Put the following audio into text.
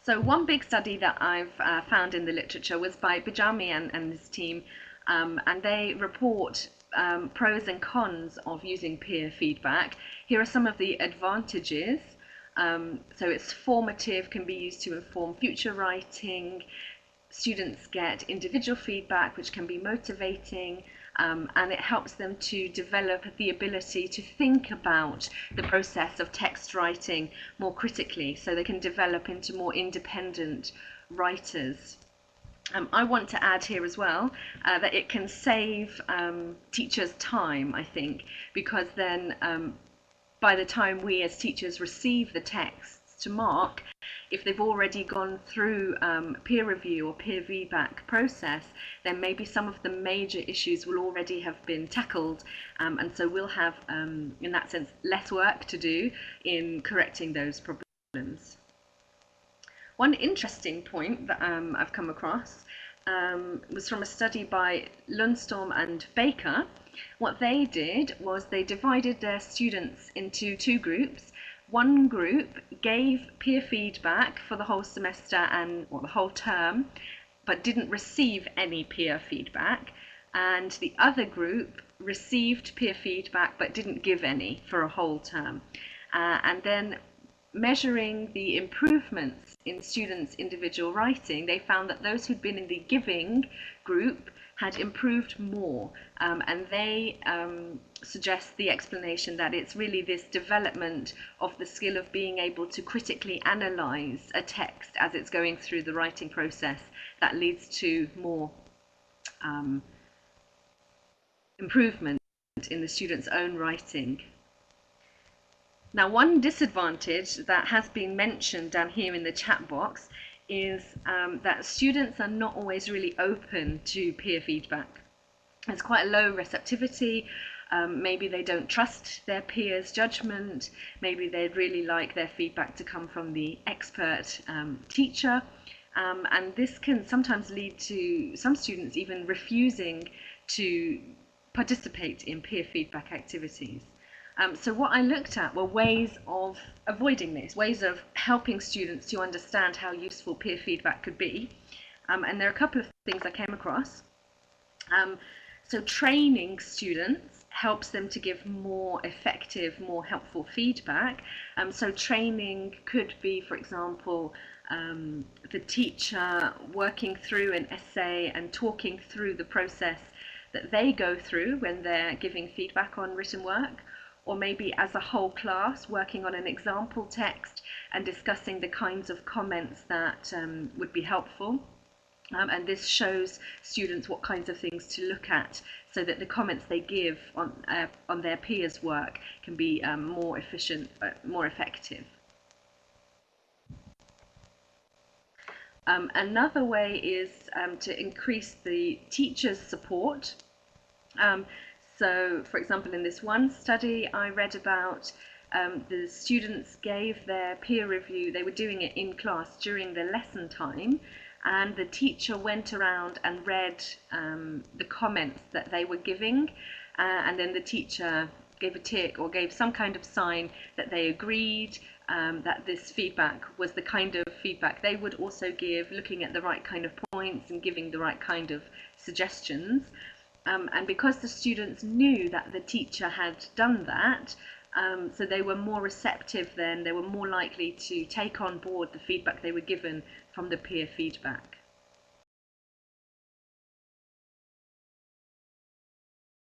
So one big study that I've found in the literature was by Bijami and his team, and they report pros and cons of using peer feedback. Here are some of the advantages. So it's formative, can be used to inform future writing. Students get individual feedback, which can be motivating, and it helps them to develop the ability to think about the process of text writing more critically, so they can develop into more independent writers. I want to add here as well that it can save teachers time, I think, because then by the time we as teachers receive the texts to mark, if they've already gone through peer review or peer feedback process, then maybe some of the major issues will already have been tackled, and so we'll have, in that sense, less work to do in correcting those problems. One interesting point that I've come across was from a study by Lundstorm and Baker. What they did was they divided their students into two groups. One group gave peer feedback for the whole semester and the whole term, but didn't receive any peer feedback. And the other group received peer feedback but didn't give any for a whole term. And then measuring the improvements in students' individual writing, they found that those who'd been in the giving group had improved more, and they suggest the explanation that it's really this development of the skill of being able to critically analyse a text as it's going through the writing process that leads to more improvement in the student's own writing. Now, one disadvantage that has been mentioned down here in the chat box is that students are not always really open to peer feedback. There's quite a low receptivity. Maybe they don't trust their peers' judgment. Maybe they'd really like their feedback to come from the expert teacher. And this can sometimes lead to some students even refusing to participate in peer feedback activities. So what I looked at were ways of avoiding this, ways of helping students to understand how useful peer feedback could be. And there are a couple of things I came across. So training students helps them to give more effective, more helpful feedback. So training could be, for example, the teacher working through an essay and talking through the process that they go through when they're giving feedback on written work, or maybe as a whole class working on an example text and discussing the kinds of comments that would be helpful. And this shows students what kinds of things to look at so that the comments they give on their peers' work can be more efficient, more effective. Another way is to increase the teacher's support. So, for example, in this one study I read about, the students gave their peer review. They were doing it in class during the lesson time, and the teacher went around and read the comments that they were giving, and then the teacher gave a tick or gave some kind of sign that they agreed that this feedback was the kind of feedback they would also give, looking at the right kind of points and giving the right kind of suggestions. And because the students knew that the teacher had done that, so they were more receptive then, they were more likely to take on board the feedback they were given from the peer feedback.